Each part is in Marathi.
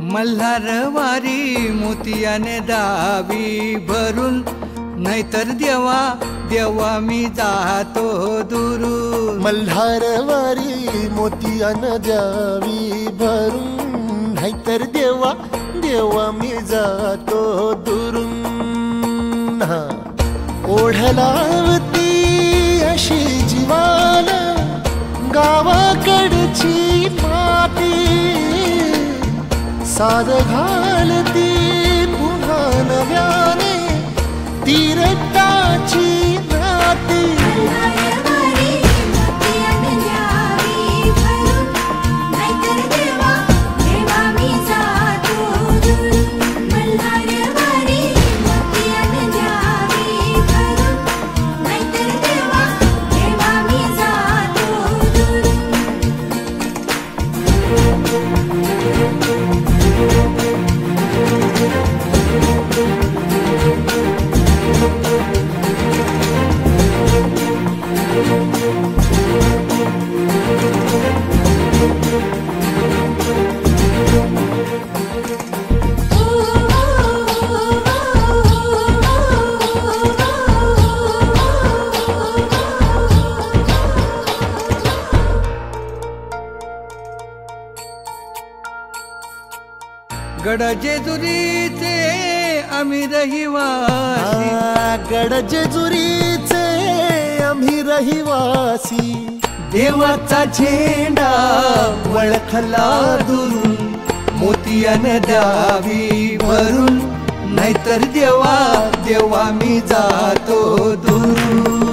मल्हारवारी मोतियाने दावी भरून, नाहीतर देवा देवा मी जातो दुरून. मल्हारवारी मोतियाने द्यावी भरून, नाहीतर देवा देवा मी जातो दुरून. ओढलावती अशी जीवान गावाकडची माती, साद घालती पुन्हा नव्याने तीरताची नाती. गड जेजुरीचे आम्ही रहिवासी, गड जेजुरीचे आम्ही रहिवासी. देवाचा झेंडा वळखला दुरून, मोतियाने द्यावी भरून, नाहीतर देवा देवा मी जातो दुरून.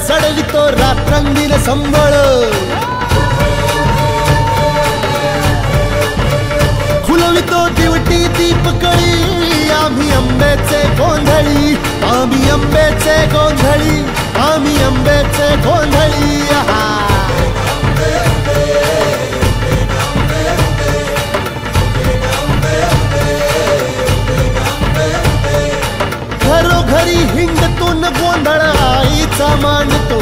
चढवितो रात्रंदिन संबळ, खुलवितो दिवटी दीपकळी. आम्ही आंब्याचे गोंधळी, आम्ही आंब्याचे गोंधळी, आम्ही आंब्याचे गोंधळी. घरोघरी हिंडतो न गोंधळ आईचा मांडतो,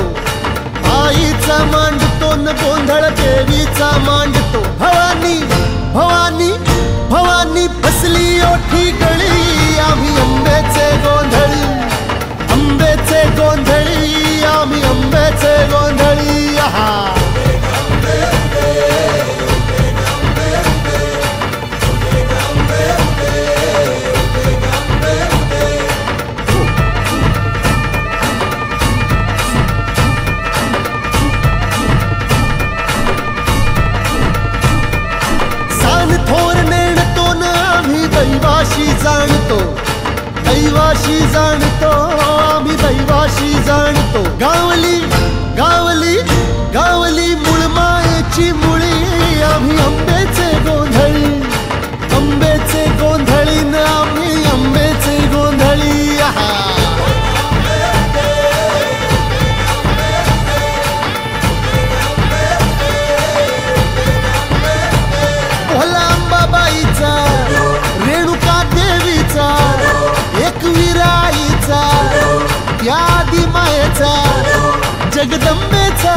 आईचा मांडतो न गोंधळ देवीचा मांडतो. भवानी भवानी भवानी बसली ओठी गळी, आम्ही आंब्याचे गोंधळी, आंब्याचे गोंधळी, आम्ही आंब्याचे गोंधळी. जगदंबेचा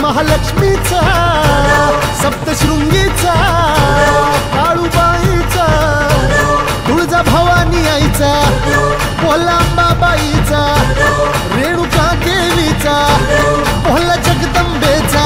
महालक्ष्मीचा सप्तशृंगीचा काळूबाईचा तुळजा भवानी आईचा कोलांबाबाईचा रेणुका देवीचा भोला जगदंबेचा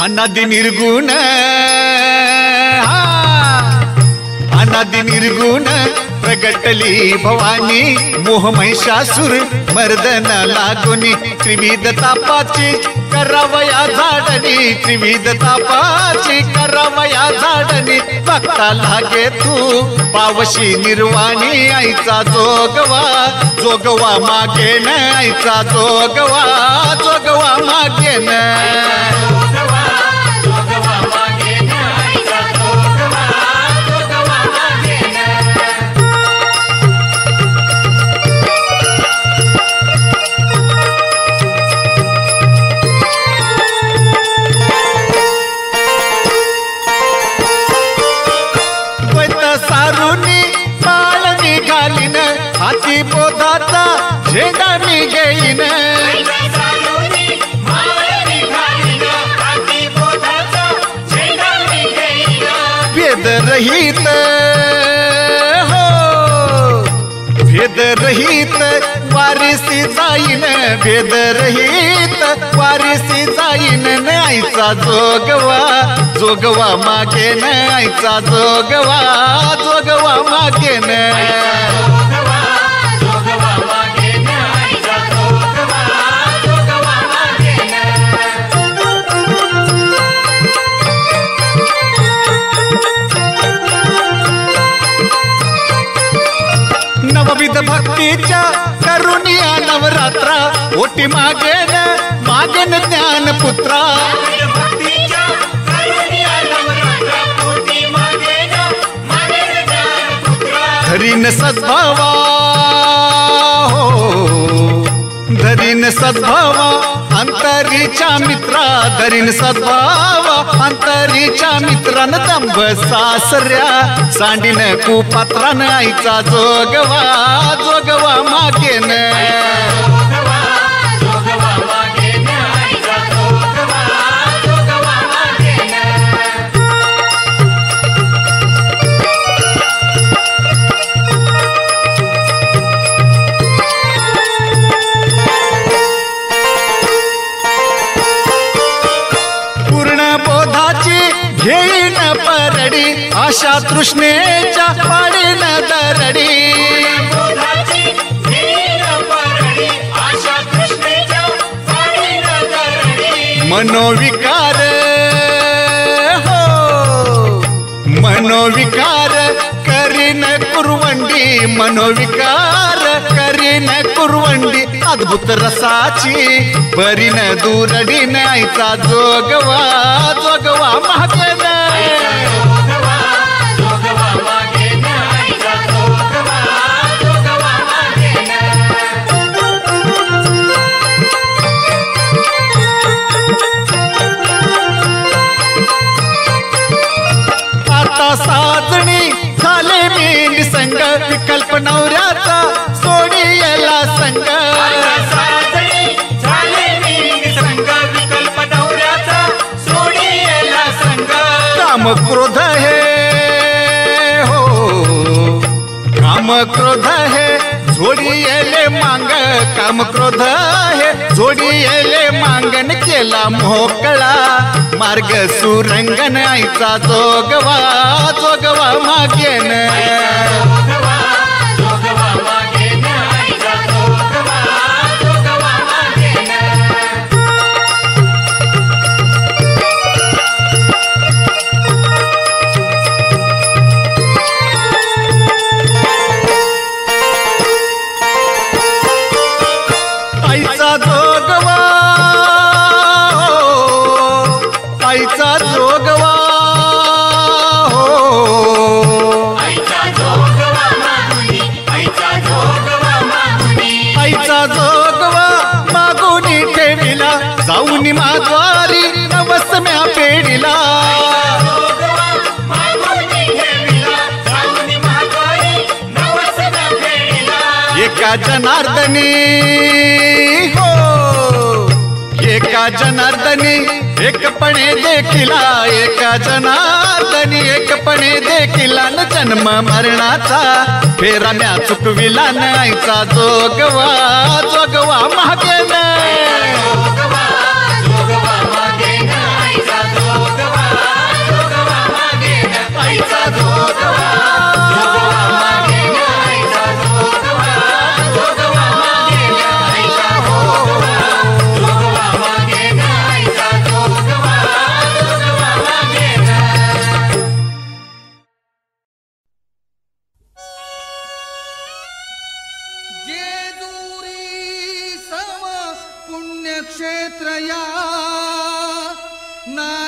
अनादि निर्गुण अनादि निर्गुण प्रगटली भवानी मोह महिषासुर मर्दन लागुनी त्रिविध तापाची करावया झाडणी त्रिविध तापाची करावया झाडणी भक्ता लागे तू पावशी निर्वाणी आईचा जोगवा जोगवा मागेन आईचा जोगवा जोगवा मागेन सारुनी माळणी घालीन हाती बोधाचा झेंडा मी घेईन भेद रहित हो भेद रहित वारिसी जाईन भेद रहित वारिसी जाईन आईचा जोगवा जोगवा मागेन आईचा जोगवा जोगवा मागेन नवविध भक्तीच्या करुणिया नवरात्रा ओटी मागेन मागेन ज्ञानपुत्रा धरीन सद्भावा हो धरीन सद्भावा अंतरीच्या मित्रा धरीन सद्भावा अंतरीच्या मित्रान दंभ सासऱ्या सांडीन कुपात्रान आईचा जोगवा जोगवा मागेन घेईन परडी आशा तृष्णेच्या पाडीन दरडी मनोविकार हो मनोविकार करीन कुरवंडी मनोविकार करीन कुरवंडी अद्भुत रसाची बरीन दूरडीन आईचा जोगवा जोगवा मागेन आता साजणी झाले मी निसंग विकल्प नवऱ्याचा सोडी याला संग काम क्रोध है हो काम क्रोध है जोडी येले मांग काम क्रोध है जोडी येले मांगन केला मोकळा मार्ग सुरंगन आईचा जोगवा जोगवा मागेन आईचा जोगवा आईचा जोगवा हो आईचा जोगवा मागुनी ठेविला जाऊनी माद्वारी नवसम्या पेढीला एका जनार्दनी हो एका जनार्दनी एकपणे देखिला एका जनार्दनी एकपणे देखिला न जन्म मरणाचा फेरा म्या चुकविला न आईचा जोगवा जोगवा मागेन जोगवा मागेन आईचा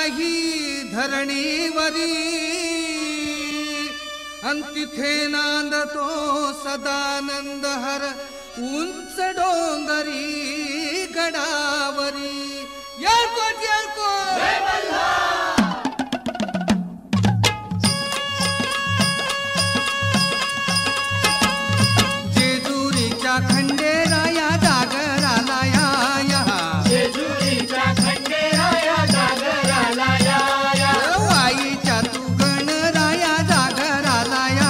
नाही धरणीवरी अंतिथे नांदतो सदानंद हर उंच डोंगरी गडावरी यारकोट जेजुरीच्या खंडेराया जागराला या जेजुरीच्या खंडेराया जागराला या वाईच्या तू गणराया जागराला या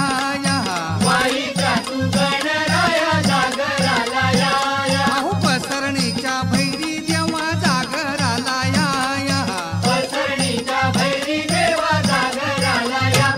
वाईच्या तू गणराया जागराला या अहो पसरणीच्या भैरी देवा जागराला या पसरणीच्या भैरी देवा जागराला या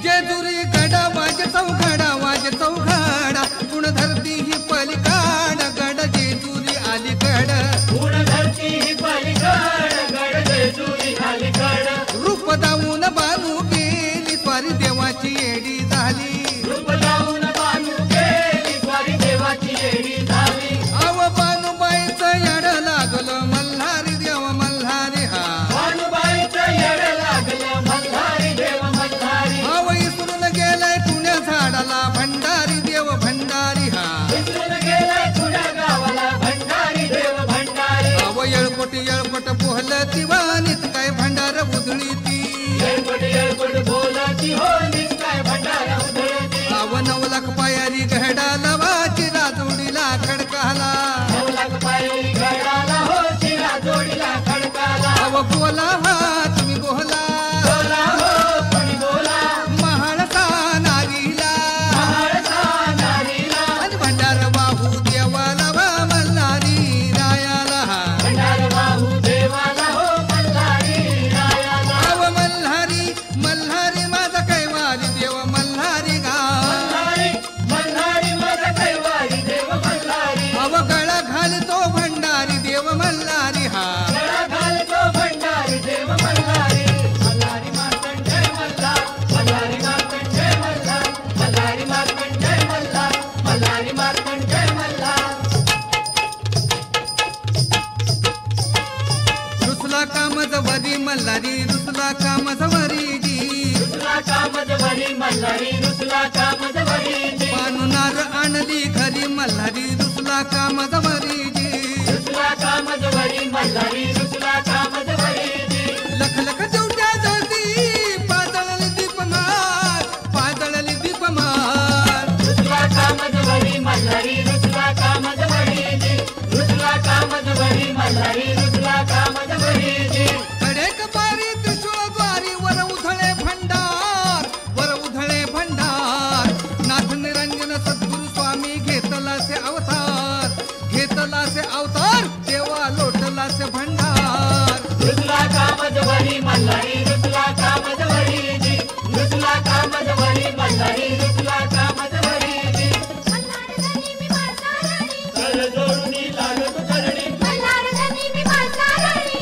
जेजुरी गडा वाज चौघडा गुण धरती ही पलीकाड गड जेजुरी अलीकड गुण धरती ही पलीकाड गड जेजुरी अलीकड रूप दावून बानू गेली स्वारी देवाची येडी झाली रूप दावून बानू गेली स्वारी देवाची येडी झाली अव बानूबाईचं येड लागलं मल्हारी देव मल्हारी हा बानूबाईचं येड लागलं मल्हारी देव मल्हारी अव इसरून गेलाय पुण्या झाडाला भंडारी देव भंडारी हा इसरून गेलाय पुण्या गावाला भंडारी देव भंडारी अव येळपट पोहलं दिवानीत काय भंडार उधळी ती येळपट बोलती हो नीत काय भंडार उधळती अव 9 लाख पायारी घडाला वाची राजोडीला खडकाला 9 लाख पायारी घडाला हो चिरा जोडीला खडकाला अव बोला हा तुम्ही बोला हो तुम्ही बोला महाळसा नारीला आणि भंडार बाहू देवाला वा मल्हारी रायाला भंडार बाहू देवाला हो मल्हारी रायाला अव मल्हारी माझा कैवारी देव मल्हारी गा मल्हारी माझा कैवारी देव मल्हारी अव गळा घालतो भंडारी देव मल्हारी हा गळा घालतो भंडारी देव मल्हारी मल्हारी मार्कंडेय मल्हार मल्हारी मार्कंडेय मल्हार मल्हारी मार्कंडेय मल्हार मल्हारी मार्कंडेय मल्हार रुसला कामजवरी मल्हारी रुसला कामजवरी जी रुसला कामजवरी मल्हारी रुसला कामजवरी जी पानुनार आणली घरी मल्हारी रुसला कामजवरी जी रुसला कामजवरी मल्हारी रुसला कामजवरी जी लख लख देवट्या जळती पाजळली दीपमार रुसला कामजवरी मल्हारी रुसला कामजवरी जी रुसला कामजवरी मल्हारी रुसला कामजवरी जी कडेक बारी त्रिशूळ द्वारी वर उधळे भंडार नाथ निरंजन सद्गुरु स्वामी घेतला से अवतार देवा लोटला से भंडार रुसला कामजवरी मल्हारी रुसला कामजवरी जी रुसला कामजवरी मल्हारी रुसला कामजवरी जी कर जोडूनी लागत करणी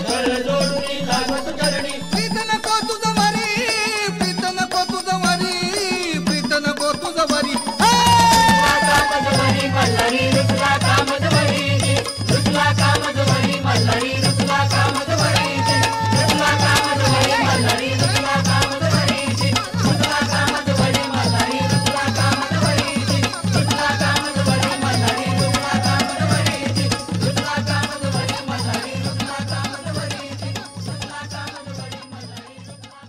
कर जोडूनी लागत करणी प्रीत नको तुझं वरी प्रीत नको तुझं वरी प्रीत नको तुझं वरी कामजवरी मल्हारी रुसला कामजवरी जी रुसला कामजवरी मल्हारी रुसला कामजवरी जी रुसला कामजवरी मल्हारी रुसला कामजवरी जी रुसला कामजवरी मल्हारी रुसला कामजवरी जी रुसला कामजवरी मल्हारी रुसला कामजवरी जी रुसला कामजवरी मल्हारी रुसला कामजवरी जी रुसला कामजवरी मल्हारी रुसला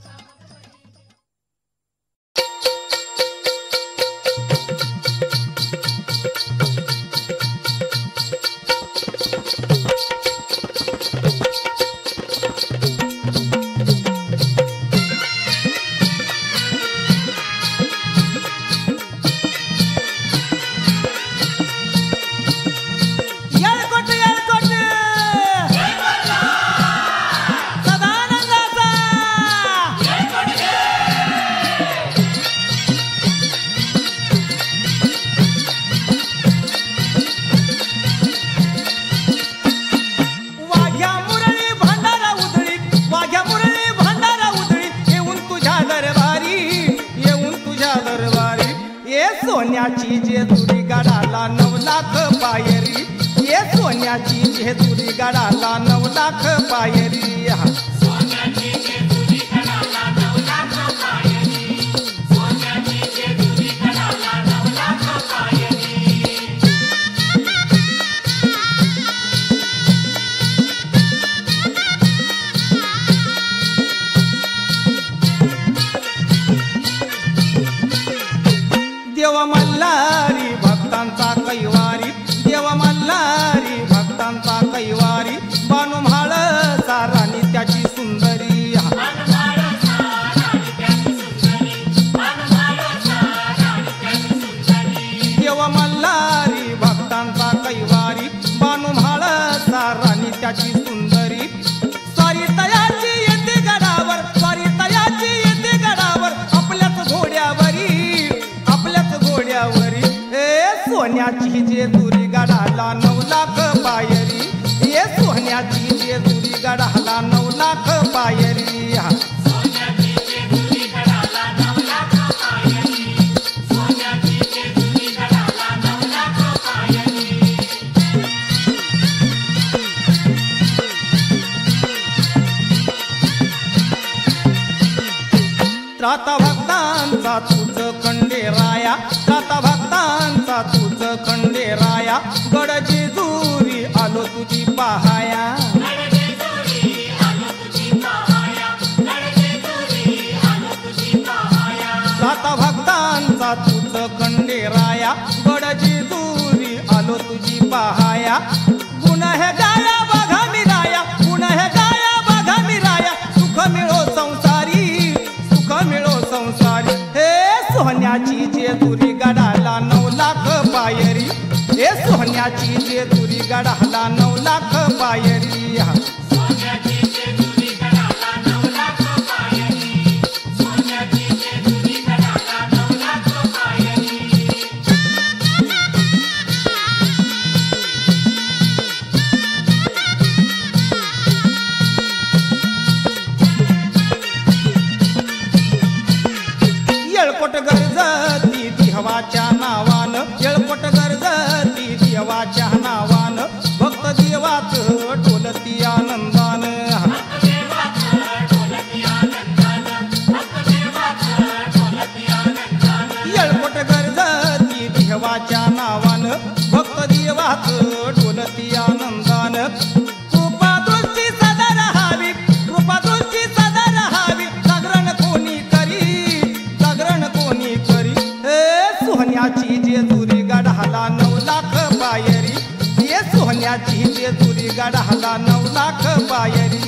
सोन्याची जेजुरी गडाला 9 लाख पायरी ये सोन्याची जेजुरी गडाला 9 लाख पायरी देव मल्हारी भक्तांचा कैवारी देव मल्हारी भक्तांचा कैवारी बानू म्हाळ सारानी त्याची सुंदरी देव मल्हारी भक्तांचा कैवारी बानू म्हाळ सारानी त्याची सुंदरी स्वारी तयाची येते गडावर स्वारी तयाची येते गडावर आपल्याच घोड्यावरी सोन्याची जेजुरी गडाला 9 लाख पायरी सोन्याची जेजुरी गडाला 9 लाख पायरी त्राता भक्तांचा तुझ खंडेराया त्राता भक्तांचा तुझ खंडेराया गड जेजुरी आलो तुझी पहाया त्राता भक्तांचा तुझ खंडेराया गड जेजुरी आलो तुझी पहाया गुन्हेगारा बघा मिराया गुन्हेगारा बघा मिराया सुख मिळो संसारी सोन्याची जेजुरी गडाला 9 लाख पायरी सोन्याची जेजुरी गडाला 9 लाख पायरी येळकोट गरजती देवाच्या नावानं येळकोट गरजती देवाच्या नावानं भक्त देवात ढोलती आनंदान येळकोट गरजती देवाच्या नावानं भक्त देवात ढोलती आनंदान कृपा दृष्टी सदा रहावी कृपा दृष्टी सदा रहावी जागरण कोणी करी सोन्याची जेजुरी गडाला 9 लाख पायरी सोन्याची जेजुरी गडाला 9 लाख पायरी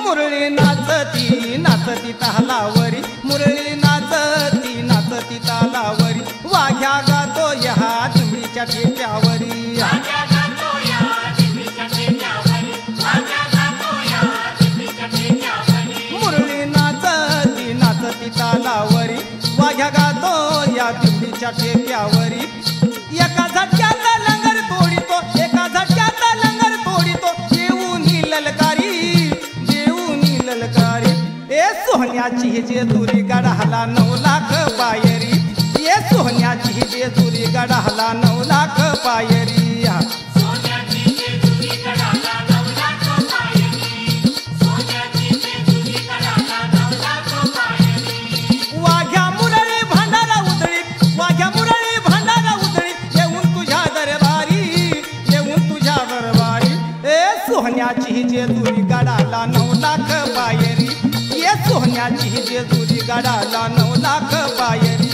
मुरळी नाचती नाचती तालावरी मुरळी नाचती तालावरी वाघ्या गातो या चिमणीच्या ठेक्यावरी मुरळी नाचती तालावरी वाघ्या गातो या चिमणीच्या ठेक्यावरी एका झटक्यात लंगर तोडितो एका झटक्यात लंगर तोडितो देऊनी ललकारी सोन्याची जेजुरी गडाला 9 लाख पायरी सोन्याची जेजुरी गडाला 9 लाख पायरी वाघ्या मुरळी भांडारा उधळी येऊन तुझ्या दरबारी सोन्याची जेजुरी गडाला 9 लाख पायरी सोन्याची जेजुरी गडाला 9 लाख पायरी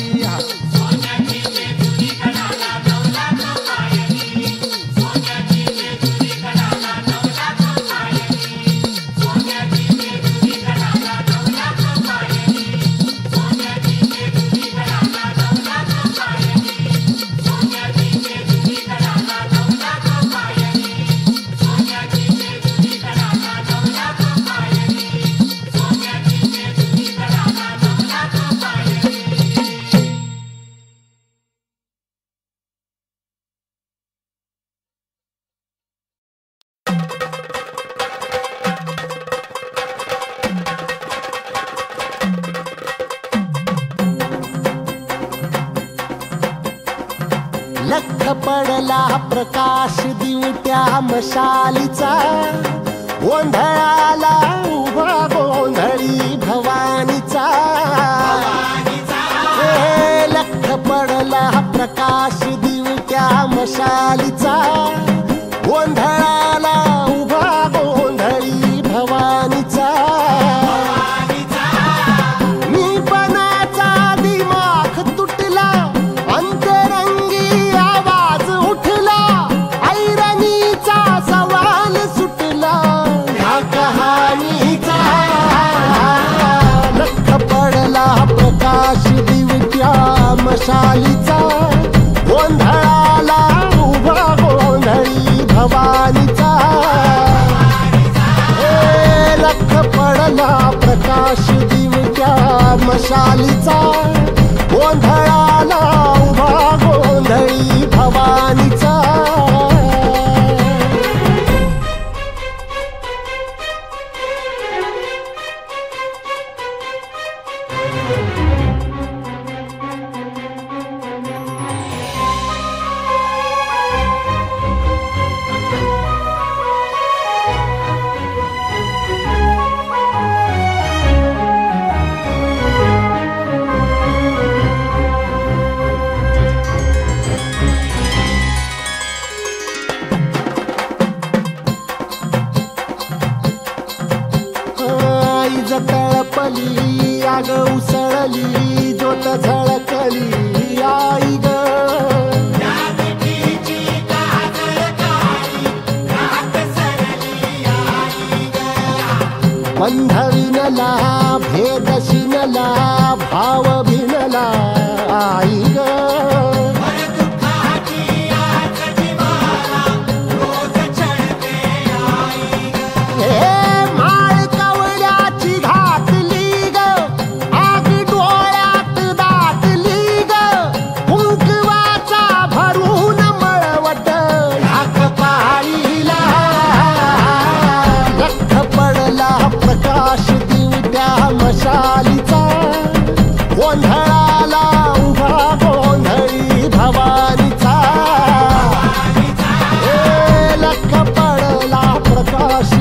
प्रकाश दिवट्या मशालीचा, गोंधळाला उभा गोंधळी भवानीचा. लख पडला प्रकाश दिवट्या मशालीचा, गोंधळाला उभा गोंधळी भवानीचा. मीपणाचा दिमाग तुटला, अंतरंगी आवाज उठला, ऐरणीचा सवाल सुटला ह्या कहाणीचा. लख पडला प्रकाश दिवट्या मशालीचा, गोंधळाला उभा गोंधळी भवानीचा. लख पडला प्रकाश दिवट्या मशालीचा, गोंधळाला उभा गोंधळी भवानीचा. तळपली आग उसळली, ज्योत झळकली आई ग. बंध विनला भेद शिनला, भाव भिनला आई ग. प्रकाश दिवट्या मशालीचा, गोंधळाला उभा गोंधळी भवानीचा. लख पडला प्रकाश